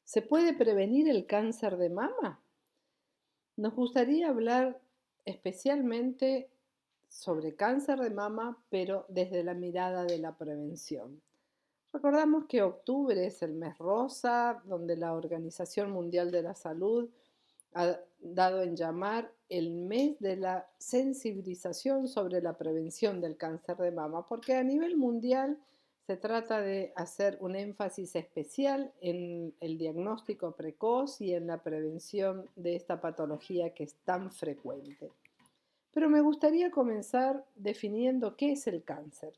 ¿Se puede prevenir el cáncer de mama? Nos gustaría hablar especialmente sobre cáncer de mama, pero desde la mirada de la prevención. Recordamos que octubre es el mes rosa, donde la Organización Mundial de la Salud ha dado en llamar el mes de la sensibilización sobre la prevención del cáncer de mama, porque a nivel mundial se trata de hacer un énfasis especial en el diagnóstico precoz y en la prevención de esta patología que es tan frecuente. Pero me gustaría comenzar definiendo qué es el cáncer.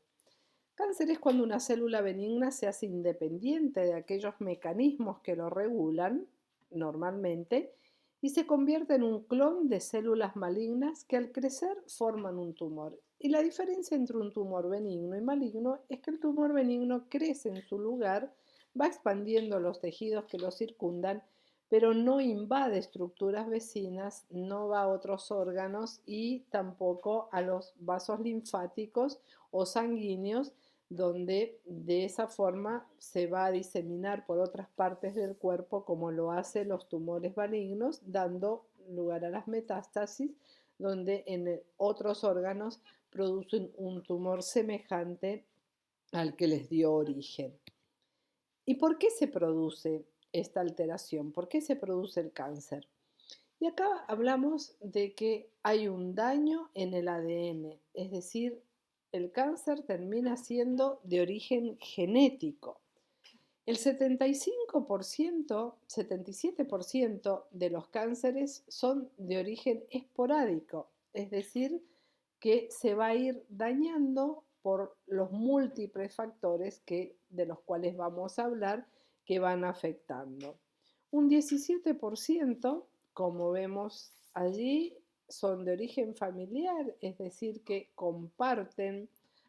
Cáncer es cuando una célula benigna se hace independiente de aquellos mecanismos que lo regulan, normalmente, y se convierte en un clon de células malignas que al crecer forman un tumor. Y la diferencia entre un tumor benigno y maligno es que el tumor benigno crece en su lugar, va expandiendo los tejidos que lo circundan, pero no invade estructuras vecinas, no va a otros órganos y tampoco a los vasos linfáticos o sanguíneos, donde de esa forma se va a diseminar por otras partes del cuerpo como lo hacen los tumores malignos, dando lugar a las metástasis, donde en otros órganos producen un tumor semejante al que les dio origen. ¿Y por qué se produce esta alteración? ¿Por qué se produce el cáncer? Y acá hablamos de que hay un daño en el ADN, es decir, el cáncer termina siendo de origen genético. El 75%, 77% de los cánceres son de origen esporádico, es decir, que se va a ir dañando por los múltiples factores de los cuales vamos a hablar que van afectando. Un 17%, como vemos allí, son de origen familiar, es decir, que comparten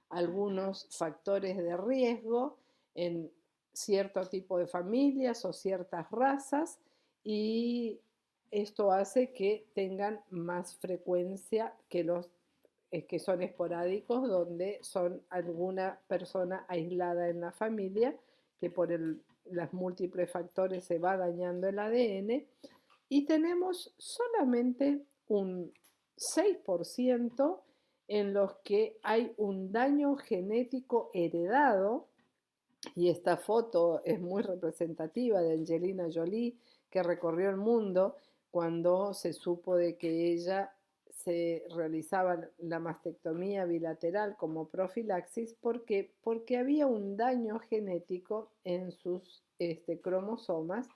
algunos factores de riesgo en cierto tipo de familias o ciertas razas, y esto hace que tengan más frecuencia que los que son esporádicos, donde son alguna persona aislada en la familia que por los múltiples factores se va dañando el ADN, y tenemos solamente un 6% en los que hay un daño genético heredado, y esta foto es muy representativa de Angelina Jolie, que recorrió el mundo cuando se supo de que ella se realizaba la mastectomía bilateral como profilaxis. ¿Por qué? Porque había un daño genético en sus cromosomas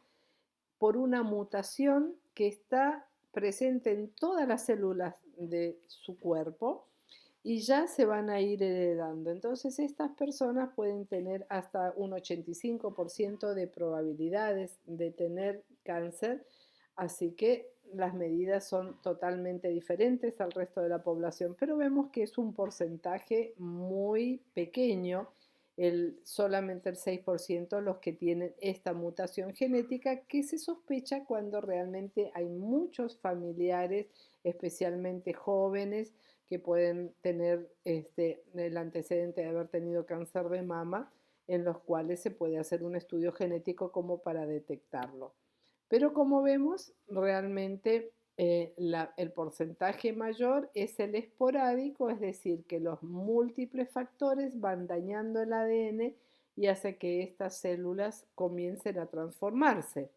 por una mutación que está presente en todas las células de su cuerpo y ya se van a ir heredando. Entonces estas personas pueden tener hasta un 85% de probabilidades de tener cáncer, así que las medidas son totalmente diferentes al resto de la población, pero vemos que es un porcentaje muy pequeño, solamente el 6% los que tienen esta mutación genética, que se sospecha cuando realmente hay muchos familiares, especialmente jóvenes, que pueden tener el antecedente de haber tenido cáncer de mama, en los cuales se puede hacer un estudio genético como para detectarlo. Pero como vemos, realmente el porcentaje mayor es el esporádico, es decir, que los múltiples factores van dañando el ADN y hace que estas células comiencen a transformarse.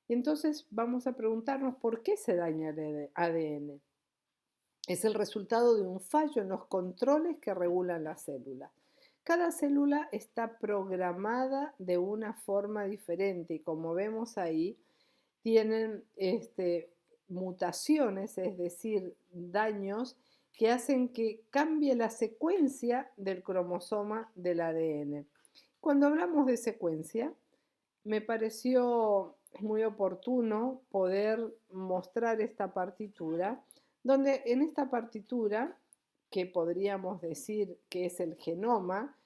Y entonces vamos a preguntarnos por qué se daña el ADN. Es el resultado de un fallo en los controles que regulan la célula. Cada célula está programada de una forma diferente y como vemos ahí, tienen mutaciones, es decir, daños que hacen que cambie la secuencia del cromosoma del ADN. Cuando hablamos de secuencia, me pareció muy oportuno poder mostrar esta partitura, donde en esta partitura, que podríamos decir que es el genoma,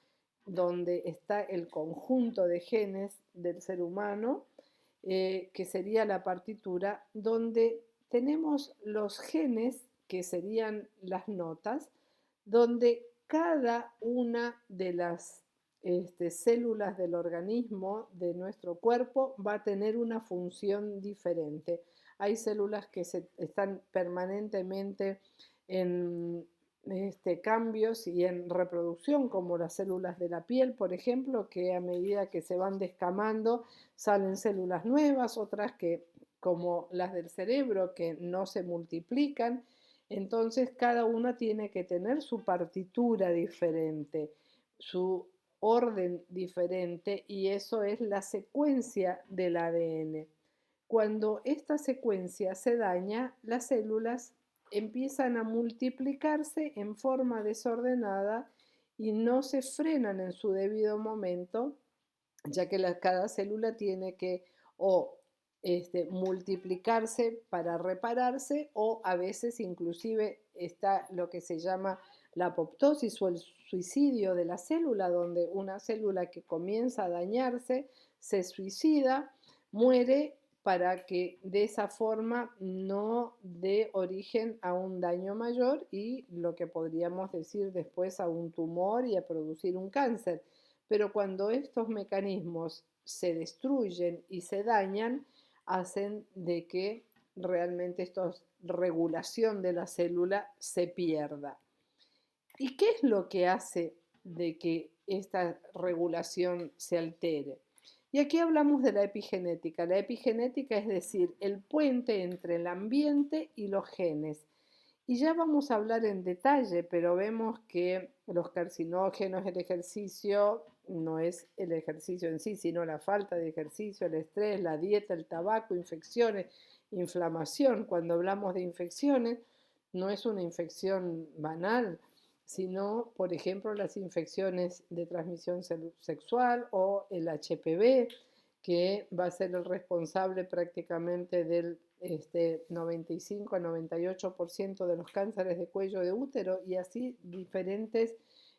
donde está el conjunto de genes del ser humano, que sería la partitura, donde tenemos los genes, que serían las notas, donde cada una de las células del organismo, de nuestro cuerpo, va a tener una función diferente. Hay células que están permanentemente en cambios y en reproducción, como las células de la piel, por ejemplo, que a medida que se van descamando salen células nuevas, otras que, como las del cerebro, que no se multiplican. Entonces, cada una tiene que tener su partitura diferente, su orden diferente, y eso es la secuencia del ADN. Cuando esta secuencia se daña, las células empiezan a multiplicarse en forma desordenada y no se frenan en su debido momento, ya que cada célula tiene que o multiplicarse para repararse, o a veces inclusive está lo que se llama la apoptosis o el suicidio de la célula, donde una célula que comienza a dañarse se suicida, muere, para que de esa forma no dé origen a un daño mayor y lo que podríamos decir después a un tumor y a producir un cáncer. Pero cuando estos mecanismos se destruyen y se dañan, hacen de que realmente esta regulación de la célula se pierda. ¿Y qué es lo que hace de que esta regulación se altere? Y aquí hablamos de la epigenética. La epigenética es decir, el puente entre el ambiente y los genes. Y ya vamos a hablar en detalle, pero vemos que los carcinógenos, el ejercicio, no es el ejercicio en sí, sino la falta de ejercicio, el estrés, la dieta, el tabaco, infecciones, inflamación. Cuando hablamos de infecciones, no es una infección banal, sino, por ejemplo, las infecciones de transmisión sexual o el HPV, que va a ser el responsable prácticamente del 95 a 98% de los cánceres de cuello de útero, y así diferentes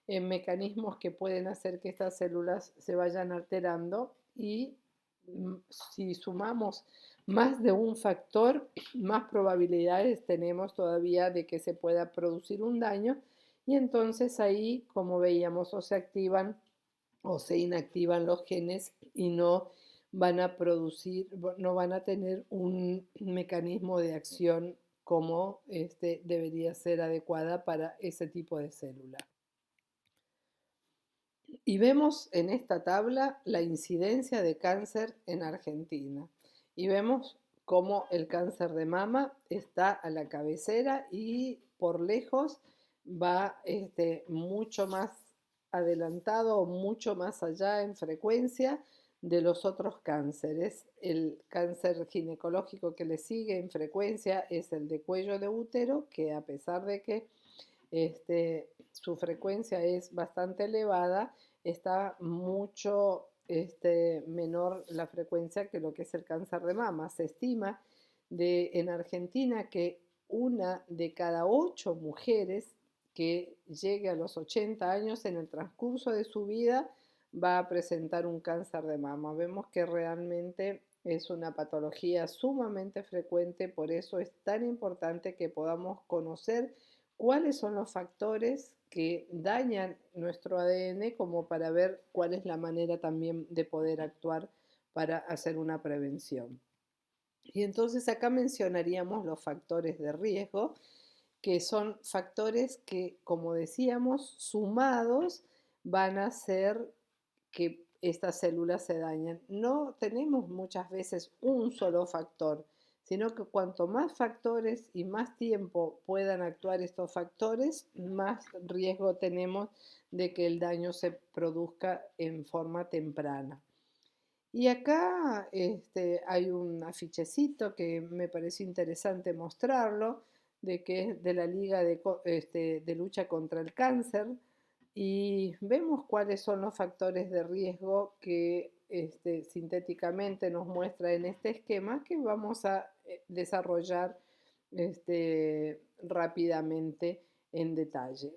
mecanismos que pueden hacer que estas células se vayan alterando. Y si sumamos más de un factor, más probabilidades tenemos todavía de que se pueda producir un daño, y entonces ahí, como veíamos, o se activan o se inactivan los genes y no van a producir, no van a tener un mecanismo de acción como debería ser adecuada para ese tipo de célula. Y vemos en esta tabla la incidencia de cáncer en Argentina. Y vemos cómo el cáncer de mama está a la cabecera y por lejos va mucho más adelantado o mucho más allá en frecuencia de los otros cánceres. El cáncer ginecológico que le sigue en frecuencia es el de cuello de útero, que a pesar de que su frecuencia es bastante elevada, está mucho menor la frecuencia que lo que es el cáncer de mama. Se estima en Argentina que una de cada 8 mujeres que llegue a los 80 años en el transcurso de su vida va a presentar un cáncer de mama. Vemos que realmente es una patología sumamente frecuente, por eso es tan importante que podamos conocer cuáles son los factores que dañan nuestro ADN, como para ver cuál es la manera también de poder actuar para hacer una prevención. Y entonces acá mencionaríamos los factores de riesgo, que son factores que, como decíamos, sumados van a hacer que estas células se dañen. No tenemos muchas veces un solo factor, sino que cuanto más factores y más tiempo puedan actuar estos factores, más riesgo tenemos de que el daño se produzca en forma temprana. Y acá hay un afichecito que me pareció interesante mostrarlo, de que es de la Liga de Lucha contra el Cáncer, y vemos cuáles son los factores de riesgo que sintéticamente nos muestra en este esquema, que vamos a desarrollar rápidamente en detalle.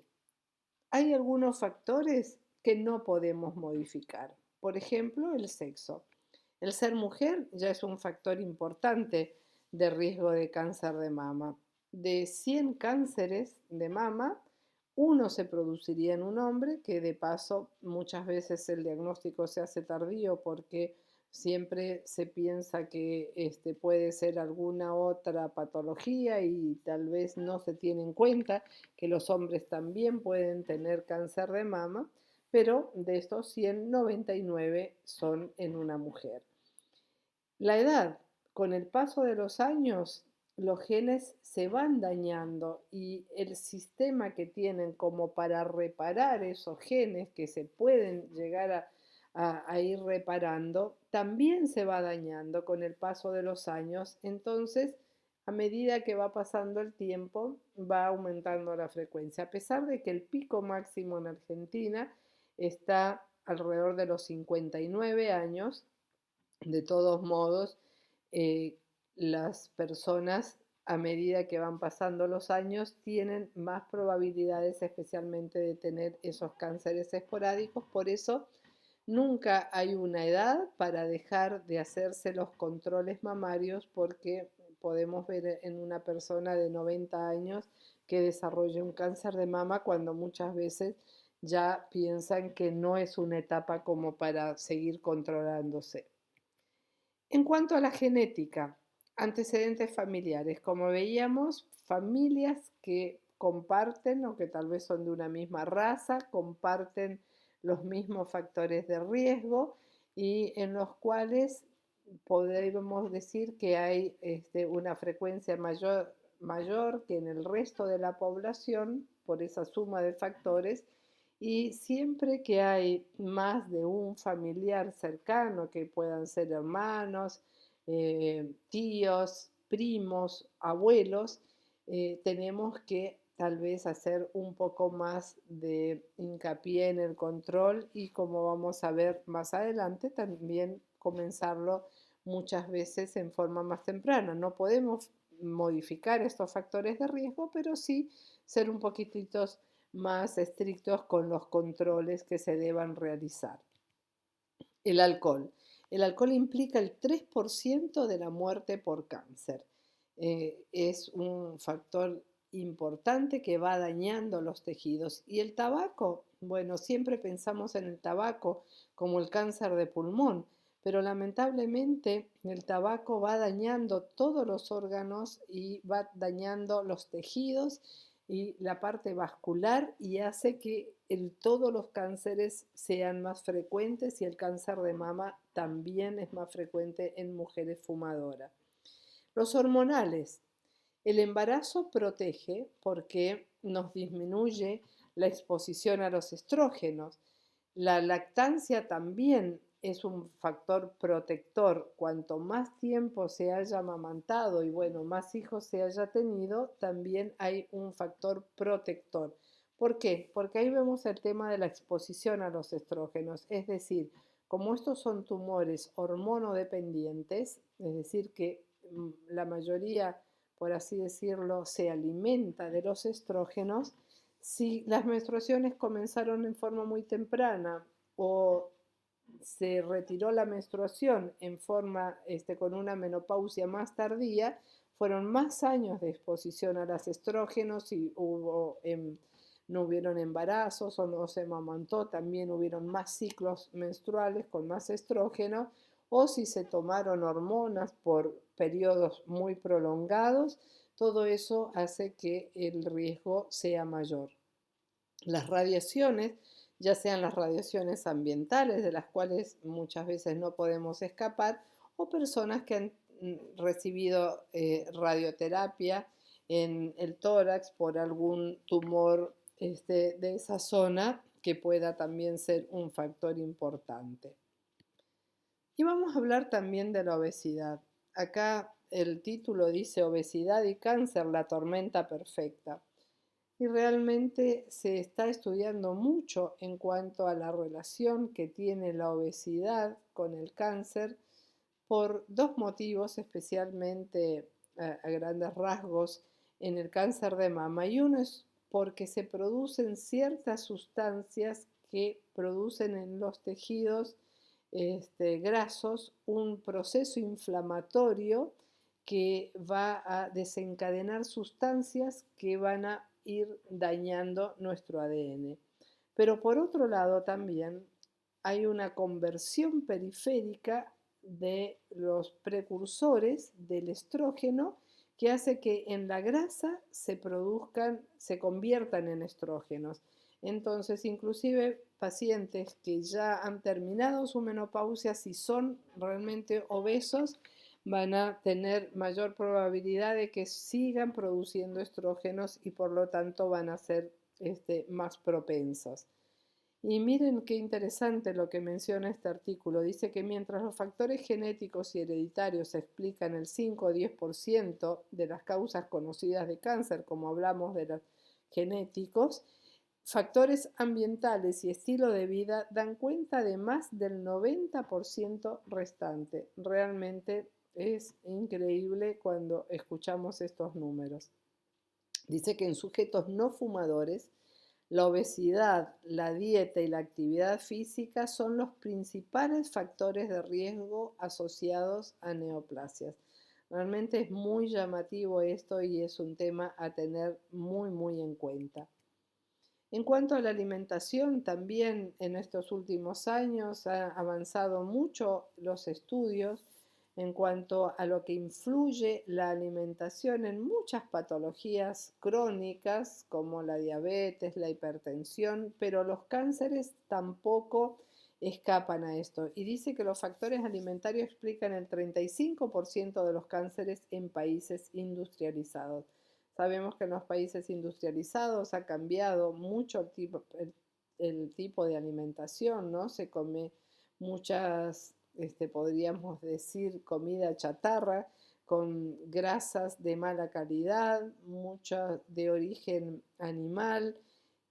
Hay algunos factores que no podemos modificar. Por ejemplo, el sexo. El ser mujer ya es un factor importante de riesgo de cáncer de mama. De 100 cánceres de mama, Uno se produciría en un hombre, que de paso muchas veces el diagnóstico se hace tardío porque siempre se piensa que puede ser alguna otra patología y tal vez no se tiene en cuenta que los hombres también pueden tener cáncer de mama, pero de estos 100, 99 son en una mujer. La edad, con el paso de los años, los genes se van dañando y el sistema que tienen como para reparar esos genes que se pueden llegar a ir reparando, también se va dañando con el paso de los años. Entonces, a medida que va pasando el tiempo, va aumentando la frecuencia. A pesar de que el pico máximo en Argentina está alrededor de los 59 años, de todos modos, eh, las personas a medida que van pasando los años tienen más probabilidades especialmente de tener esos cánceres esporádicos. Por eso nunca hay una edad para dejar de hacerse los controles mamarios, porque podemos ver en una persona de 90 años que desarrolle un cáncer de mama cuando muchas veces ya piensan que no es una etapa como para seguir controlándose. En cuanto a la genética, antecedentes familiares, como veíamos, familias que comparten o que tal vez son de una misma raza, comparten los mismos factores de riesgo y en los cuales podemos decir que hay una frecuencia mayor que en el resto de la población por esa suma de factores, y siempre que hay más de un familiar cercano, que puedan ser hermanos, tíos, primos, abuelos, tenemos que tal vez hacer un poco más de hincapié en el control y, como vamos a ver más adelante, también comenzarlo muchas veces en forma más temprana. No podemos modificar estos factores de riesgo, pero sí ser un poquititos más estrictos con los controles que se deban realizar. El alcohol. El alcohol implica el 3% de la muerte por cáncer. Es un factor importante que va dañando los tejidos. Y el tabaco, bueno, siempre pensamos en el tabaco como el cáncer de pulmón, pero lamentablemente el tabaco va dañando todos los órganos y va dañando los tejidos y la parte vascular, y hace que todos los cánceres sean más frecuentes, y el cáncer de mama también es más frecuente en mujeres fumadoras. Los hormonales. El embarazo protege porque nos disminuye la exposición a los estrógenos. La lactancia también es un factor protector. Cuanto más tiempo se haya amamantado y bueno, más hijos se haya tenido, también hay un factor protector. ¿Por qué? Porque ahí vemos el tema de la exposición a los estrógenos. Es decir, como estos son tumores hormonodependientes, es decir, que la mayoría, por así decirlo, se alimenta de los estrógenos. Si las menstruaciones comenzaron en forma muy temprana o se retiró la menstruación en forma con una menopausia más tardía, fueron más años de exposición a los estrógenos y no hubieron embarazos o no se amamantó, también hubieron más ciclos menstruales con más estrógeno, o si se tomaron hormonas por periodos muy prolongados, todo eso hace que el riesgo sea mayor. Las radiaciones, ya sean las radiaciones ambientales, de las cuales muchas veces no podemos escapar, o personas que han recibido radioterapia en el tórax por algún tumor de esa zona, que pueda también ser un factor importante. Y vamos a hablar también de la obesidad. Acá el título dice Obesidad y cáncer, la tormenta perfecta. Y realmente se está estudiando mucho en cuanto a la relación que tiene la obesidad con el cáncer, por dos motivos, especialmente a grandes rasgos en el cáncer de mama. Y uno es porque se producen ciertas sustancias que producen en los tejidos grasos un proceso inflamatorio que va a desencadenar sustancias que van a ir dañando nuestro ADN. Pero por otro lado también hay una conversión periférica de los precursores del estrógeno que hace que en la grasa se conviertan en estrógenos. Entonces, inclusive pacientes que ya han terminado su menopausia, si son realmente obesos, van a tener mayor probabilidad de que sigan produciendo estrógenos y por lo tanto van a ser más propensos. Y miren qué interesante lo que menciona este artículo. Dice que mientras los factores genéticos y hereditarios explican el 5 o 10% de las causas conocidas de cáncer, como hablamos de los genéticos, factores ambientales y estilo de vida dan cuenta de más del 90% restante. Realmente es increíble cuando escuchamos estos números. Dice que en sujetos no fumadores, la obesidad, la dieta y la actividad física son los principales factores de riesgo asociados a neoplasias. Realmente es muy llamativo esto y es un tema a tener muy en cuenta. En cuanto a la alimentación, también en estos últimos años han avanzado mucho los estudios en cuanto a lo que influye la alimentación en muchas patologías crónicas como la diabetes, la hipertensión, pero los cánceres tampoco escapan a esto. Y dice que los factores alimentarios explican el 35% de los cánceres en países industrializados. Sabemos que en los países industrializados ha cambiado mucho el tipo de alimentación, ¿no? Se come muchas, podríamos decir, comida chatarra con grasas de mala calidad, muchas de origen animal,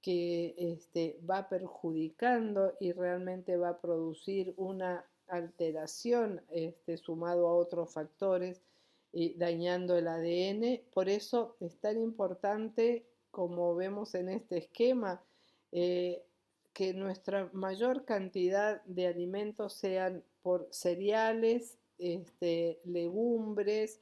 que va perjudicando y realmente va a producir una alteración sumado a otros factores y dañando el ADN. Por eso es tan importante, como vemos en este esquema, eh, que nuestra mayor cantidad de alimentos sean por cereales, legumbres,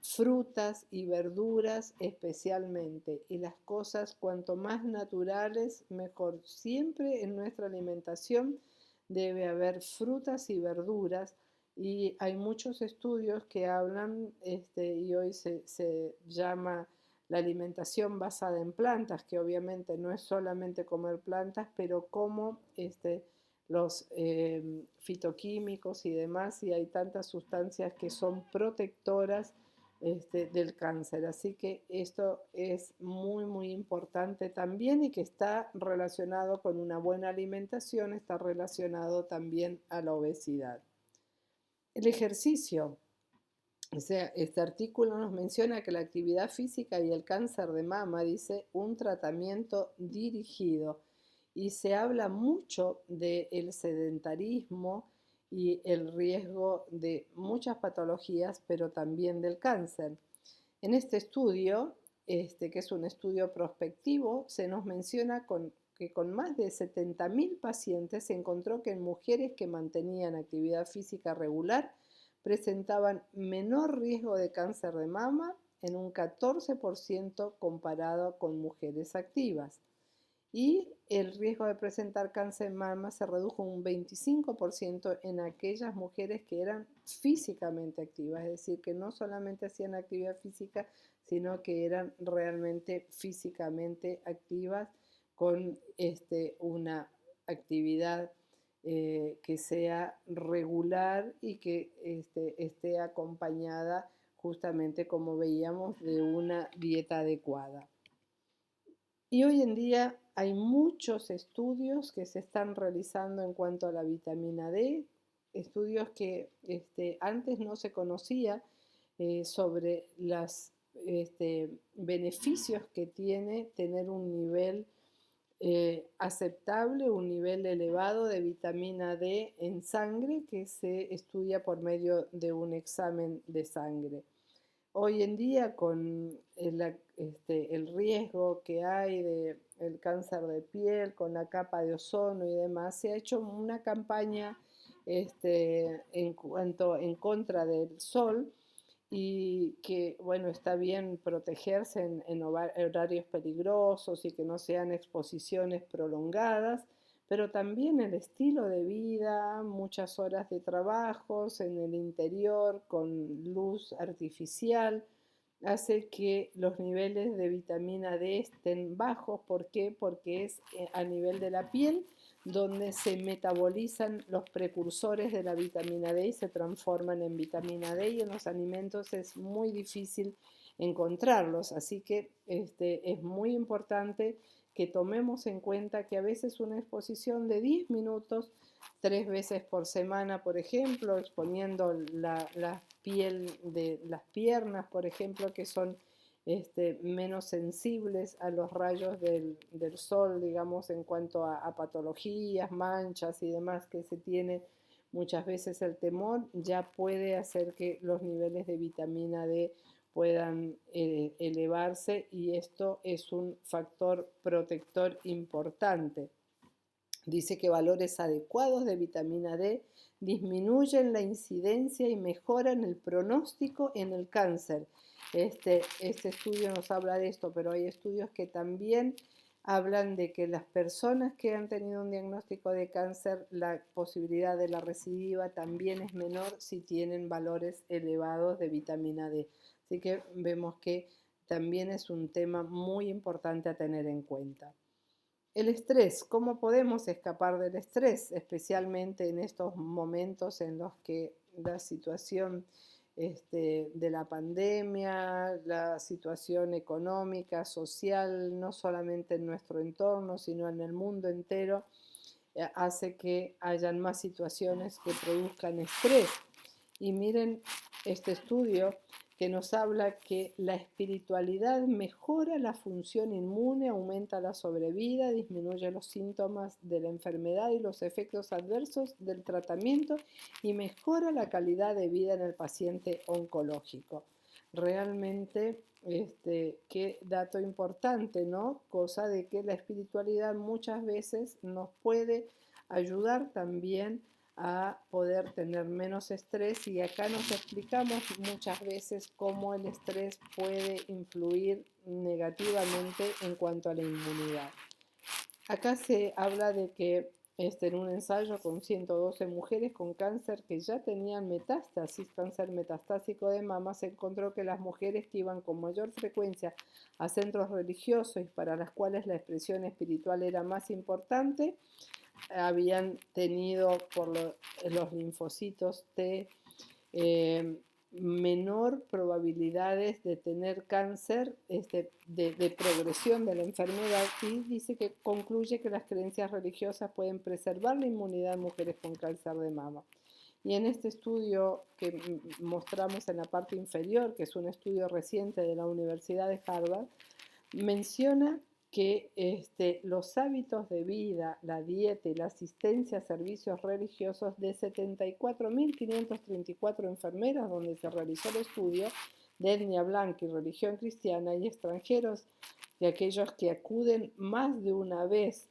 frutas y verduras especialmente. Y las cosas cuanto más naturales, mejor. Siempre en nuestra alimentación debe haber frutas y verduras y hay muchos estudios que hablan, y hoy se llama la alimentación basada en plantas, que obviamente no es solamente comer plantas, pero como los fitoquímicos y demás, y hay tantas sustancias que son protectoras del cáncer. Así que esto es muy importante también y que está relacionado con una buena alimentación, está relacionado también a la obesidad. El ejercicio. O sea, este artículo nos menciona que la actividad física y el cáncer de mama, dice, un tratamiento dirigido. Y se habla mucho del sedentarismo y el riesgo de muchas patologías, pero también del cáncer. En este estudio, que es un estudio prospectivo, se nos menciona que con más de 70.000 pacientes se encontró que en mujeres que mantenían actividad física regular presentaban menor riesgo de cáncer de mama en un 14% comparado con mujeres activas. Y el riesgo de presentar cáncer de mama se redujo un 25% en aquellas mujeres que eran físicamente activas, es decir, que no solamente hacían actividad física, sino que eran realmente físicamente activas con una actividad que sea regular y que esté acompañada justamente, como veíamos, de una dieta adecuada. Y hoy en día hay muchos estudios que se están realizando en cuanto a la vitamina D, estudios que antes no se conocía sobre los beneficios que tiene tener un nivel aceptable, un nivel elevado de vitamina D en sangre que se estudia por medio de un examen de sangre. Hoy en día con el riesgo que hay del cáncer de piel, con la capa de ozono y demás, se ha hecho una campaña en contra del sol y que, bueno, está bien protegerse en horarios peligrosos y que no sean exposiciones prolongadas, pero también el estilo de vida, muchas horas de trabajos en el interior con luz artificial, hace que los niveles de vitamina D estén bajos. ¿Por qué? Porque es a nivel de la piel donde se metabolizan los precursores de la vitamina D y se transforman en vitamina D, y en los alimentos es muy difícil encontrarlos. Así que es muy importante que tomemos en cuenta que a veces una exposición de 10 minutos, 3 veces por semana, por ejemplo, exponiendo la piel de las piernas, por ejemplo, que son menos sensibles a los rayos del sol, digamos, en cuanto a patologías, manchas y demás que se tiene muchas veces el temor, ya puede hacer que los niveles de vitamina D puedan elevarse, y esto es un factor protector importante. Dice que valores adecuados de vitamina D disminuyen la incidencia y mejoran el pronóstico en el cáncer. Este estudio nos habla de esto, pero hay estudios que también hablan de que las personas que han tenido un diagnóstico de cáncer, la posibilidad de la recidiva también es menor si tienen valores elevados de vitamina D. Así que vemos que también es un tema muy importante a tener en cuenta. El estrés, ¿cómo podemos escapar del estrés? Especialmente en estos momentos en los que la situación de la pandemia, la situación económica, social, no solamente en nuestro entorno, sino en el mundo entero, hace que hayan más situaciones que produzcan estrés. Y miren este estudio que nos habla que la espiritualidad mejora la función inmune, aumenta la sobrevida, disminuye los síntomas de la enfermedad y los efectos adversos del tratamiento, y mejora la calidad de vida en el paciente oncológico. Realmente, qué dato importante, ¿no? Cosa de que la espiritualidad muchas veces nos puede ayudar también a poder tener menos estrés, y acá nos explicamos muchas veces cómo el estrés puede influir negativamente en cuanto a la inmunidad. Acá se habla de que en un ensayo con 112 mujeres con cáncer que ya tenían metástasis, cáncer metastásico de mama, se encontró que las mujeres que iban con mayor frecuencia a centros religiosos y para las cuales la expresión espiritual era más importante, habían tenido por los linfocitos T menor probabilidades de tener cáncer, de progresión de la enfermedad, y dice que concluye que las creencias religiosas pueden preservar la inmunidad en mujeres con cáncer de mama. Y en este estudio que mostramos en la parte inferior, que es un estudio reciente de la Universidad de Harvard, menciona que los hábitos de vida, la dieta y la asistencia a servicios religiosos de 74.534 enfermeras donde se realizó el estudio, de etnia blanca y religión cristiana, y extranjeros, de aquellos que acuden más de una vez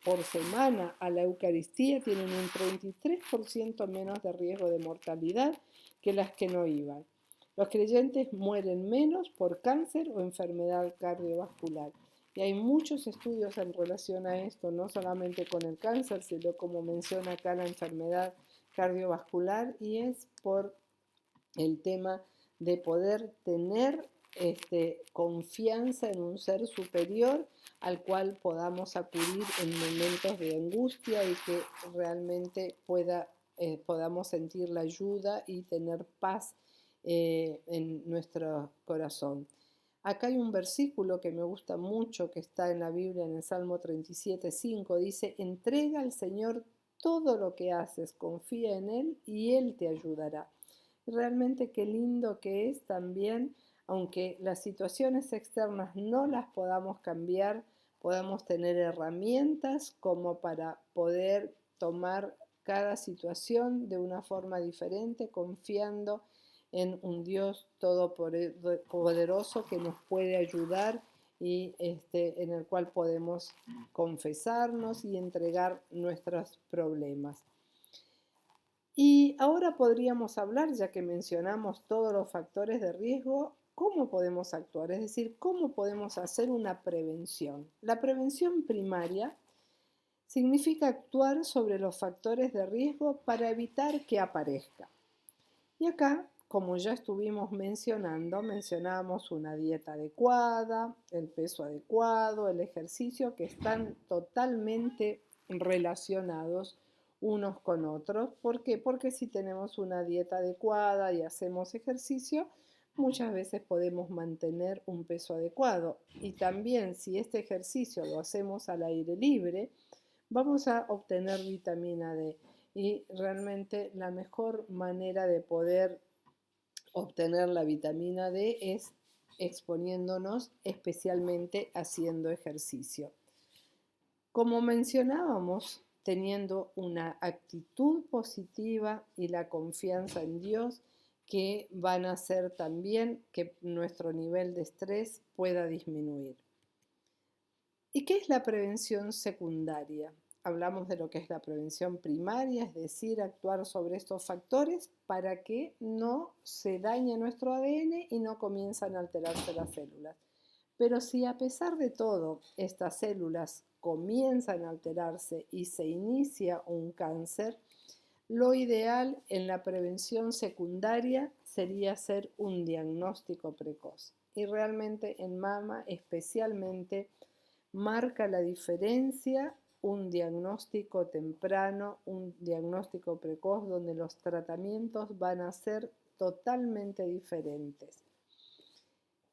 por semana a la Eucaristía, tienen un 33% menos de riesgo de mortalidad que las que no iban. Los creyentes mueren menos por cáncer o enfermedad cardiovascular. Y hay muchos estudios en relación a esto, no solamente con el cáncer, sino como menciona acá la enfermedad cardiovascular, y es por el tema de poder tener confianza en un ser superior al cual podamos acudir en momentos de angustia, y que realmente podamos sentir la ayuda y tener paz en nuestro corazón. Acá hay un versículo que me gusta mucho, que está en la Biblia, en el Salmo 37:5, dice: entrega al Señor todo lo que haces, confía en Él y Él te ayudará. Y realmente qué lindo que es también, aunque las situaciones externas no las podamos cambiar, podamos tener herramientas como para poder tomar cada situación de una forma diferente, confiando en un Dios todopoderoso que nos puede ayudar, y en el cual podemos confesarnos y entregar nuestros problemas. Y ahora podríamos hablar, ya que mencionamos todos los factores de riesgo, cómo podemos actuar, es decir, cómo podemos hacer una prevención. La prevención primaria significa actuar sobre los factores de riesgo para evitar que aparezca. Y acá, como ya estuvimos mencionando, mencionamos una dieta adecuada, el peso adecuado, el ejercicio, que están totalmente relacionados unos con otros. ¿Por qué? Porque si tenemos una dieta adecuada y hacemos ejercicio, muchas veces podemos mantener un peso adecuado. Y también si este ejercicio lo hacemos al aire libre, vamos a obtener vitamina D. Y realmente la mejor manera de poder obtener la vitamina D es exponiéndonos, especialmente haciendo ejercicio. Como mencionábamos, teniendo una actitud positiva y la confianza en Dios, que van a hacer también que nuestro nivel de estrés pueda disminuir. ¿Y qué es la prevención secundaria? Hablamos de lo que es la prevención primaria, es decir, actuar sobre estos factores para que no se dañe nuestro ADN y no comienzan a alterarse las células. Pero si a pesar de todo estas células comienzan a alterarse y se inicia un cáncer, lo ideal en la prevención secundaria sería hacer un diagnóstico precoz. Y realmente en mama especialmente marca la diferencia un diagnóstico temprano, un diagnóstico precoz, donde los tratamientos van a ser totalmente diferentes.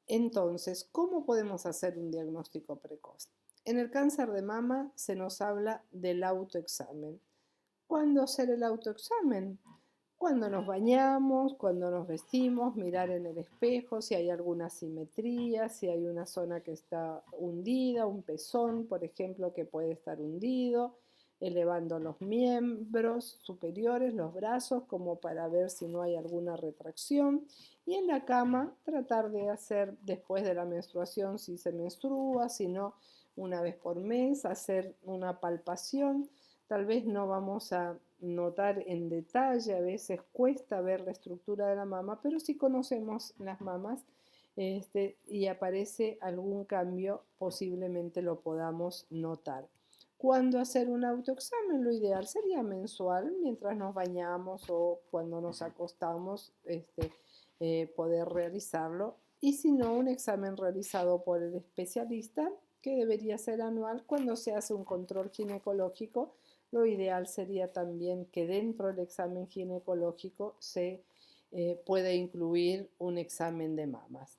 Entonces, ¿cómo podemos hacer un diagnóstico precoz? En el cáncer de mama se nos habla del autoexamen. ¿Cuándo hacer el autoexamen? Cuando nos bañamos, cuando nos vestimos, mirar en el espejo si hay alguna asimetría, si hay una zona que está hundida, un pezón, por ejemplo, que puede estar hundido, elevando los miembros superiores, los brazos, como para ver si no hay alguna retracción. Y en la cama, tratar de hacer después de la menstruación, si se menstrua, si no, una vez por mes, hacer una palpación. Tal vez no vamos a notar en detalle, a veces cuesta ver la estructura de la mama, pero si conocemos las mamas y aparece algún cambio, posiblemente lo podamos notar. ¿Cuándo hacer un autoexamen? Lo ideal sería mensual, mientras nos bañamos o cuando nos acostamos, poder realizarlo. Y si no, un examen realizado por el especialista, que debería ser anual cuando se hace un control ginecológico. Lo ideal sería también que dentro del examen ginecológico se pueda incluir un examen de mamas.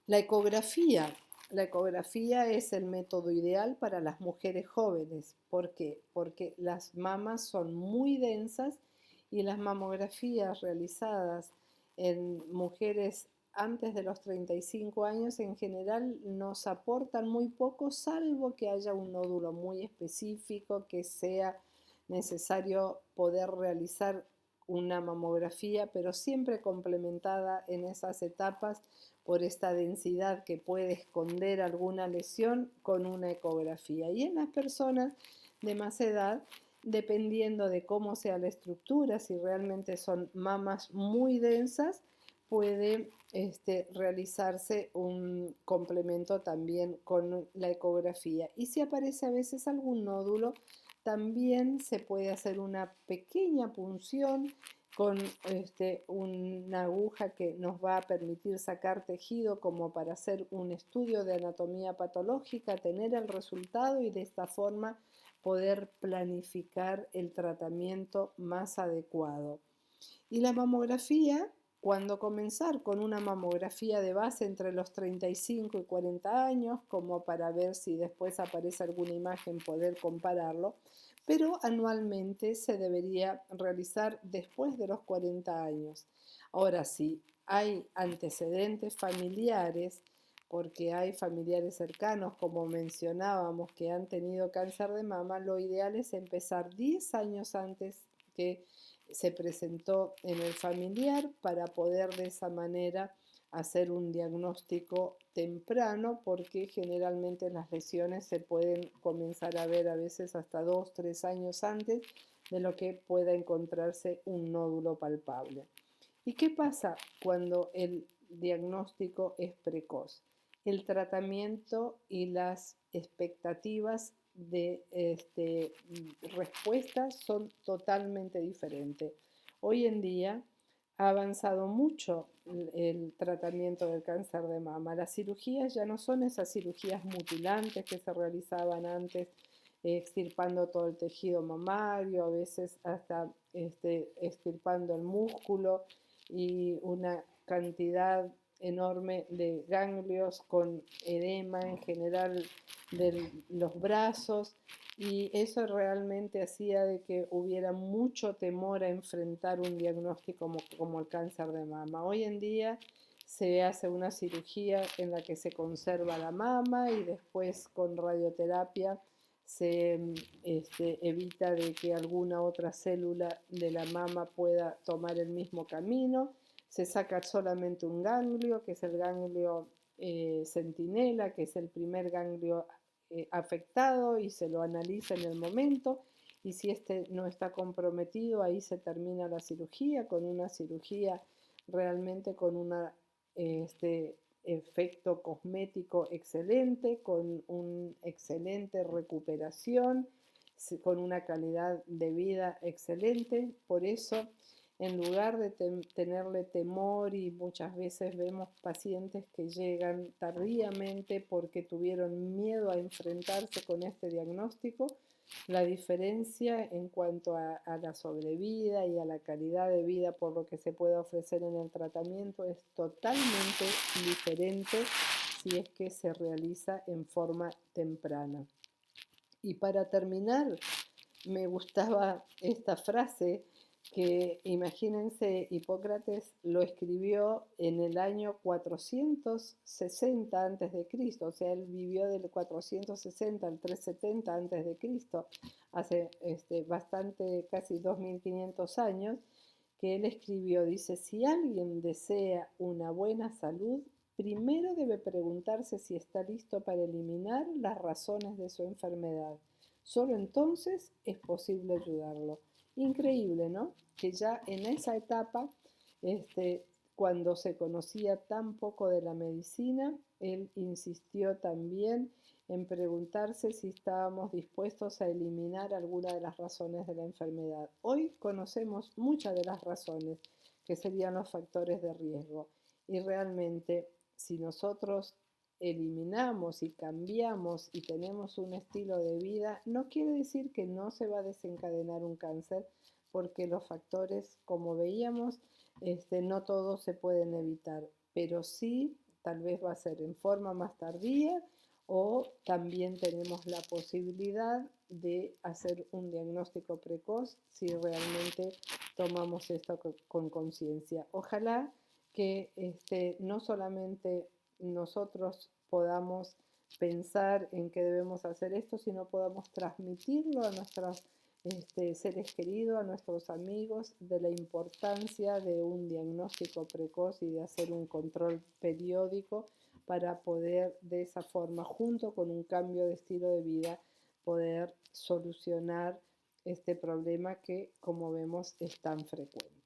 La ecografía. La ecografía es el método ideal para las mujeres jóvenes. ¿Por qué? Porque las mamas son muy densas y las mamografías realizadas en mujeres antes de los 35 años en general nos aportan muy poco, salvo que haya un nódulo muy específico que sea necesario poder realizar una mamografía, pero siempre complementada en esas etapas por esta densidad que puede esconder alguna lesión con una ecografía. Y en las personas de más edad, dependiendo de cómo sea la estructura, si realmente son mamas muy densas, puede realizarse un complemento también con la ecografía. Y si aparece a veces algún nódulo, también se puede hacer una pequeña punción con una aguja que nos va a permitir sacar tejido como para hacer un estudio de anatomía patológica, tener el resultado y de esta forma poder planificar el tratamiento más adecuado. Y la mamografía, cuando comenzar con una mamografía de base entre los 35 y 40 años, como para ver si después aparece alguna imagen, poder compararlo, pero anualmente se debería realizar después de los 40 años. Ahora sí, hay antecedentes familiares, porque hay familiares cercanos, como mencionábamos, que han tenido cáncer de mama, lo ideal es empezar 10 años antes que se presentó en el familiar para poder de esa manera hacer un diagnóstico temprano, porque generalmente las lesiones se pueden comenzar a ver a veces hasta 2, 3 años antes de lo que pueda encontrarse un nódulo palpable. ¿Y qué pasa cuando el diagnóstico es precoz? El tratamiento y las expectativas de respuestas son totalmente diferentes. Hoy en día ha avanzado mucho el tratamiento del cáncer de mama. Las cirugías ya no son esas cirugías mutilantes que se realizaban antes, extirpando todo el tejido mamario, a veces hasta extirpando el músculo y una cantidad enorme de ganglios con edema en general de los brazos, y eso realmente hacía de que hubiera mucho temor a enfrentar un diagnóstico como el cáncer de mama. Hoy en día se hace una cirugía en la que se conserva la mama y después con radioterapia se evita de que alguna otra célula de la mama pueda tomar el mismo camino. Se saca solamente un ganglio, que es el ganglio centinela, que es el primer ganglio afectado, y se lo analiza en el momento, y si este no está comprometido, ahí se termina la cirugía, con una cirugía realmente con una efecto cosmético excelente, con una excelente recuperación, con una calidad de vida excelente. Por eso, en lugar de tenerle temor, y muchas veces vemos pacientes que llegan tardíamente porque tuvieron miedo a enfrentarse con este diagnóstico, la diferencia en cuanto a la sobrevida y a la calidad de vida por lo que se puede ofrecer en el tratamiento es totalmente diferente si es que se realiza en forma temprana. Y para terminar, me gustaba esta frase que, imagínense, Hipócrates lo escribió en el año 460 a.C., o sea, él vivió del 460 al 370 a.C., hace bastante, casi 2500 años, que él escribió, dice: si alguien desea una buena salud, primero debe preguntarse si está listo para eliminar las razones de su enfermedad. Solo entonces es posible ayudarlo. Increíble, ¿no? Que ya en esa etapa, cuando se conocía tan poco de la medicina, él insistió también en preguntarse si estábamos dispuestos a eliminar alguna de las razones de la enfermedad. Hoy conocemos muchas de las razones, que serían los factores de riesgo, y realmente si nosotros eliminamos y cambiamos y tenemos un estilo de vida, no quiere decir que no se va a desencadenar un cáncer, porque los factores, como veíamos, no todos se pueden evitar, pero sí tal vez va a ser en forma más tardía, o también tenemos la posibilidad de hacer un diagnóstico precoz si realmente tomamos esto con conciencia. Ojalá que no solamente nosotros podamos pensar en que debemos hacer esto, sino podamos transmitirlo a nuestros seres queridos, a nuestros amigos, de la importancia de un diagnóstico precoz y de hacer un control periódico para poder de esa forma, junto con un cambio de estilo de vida, poder solucionar este problema que, como vemos, es tan frecuente.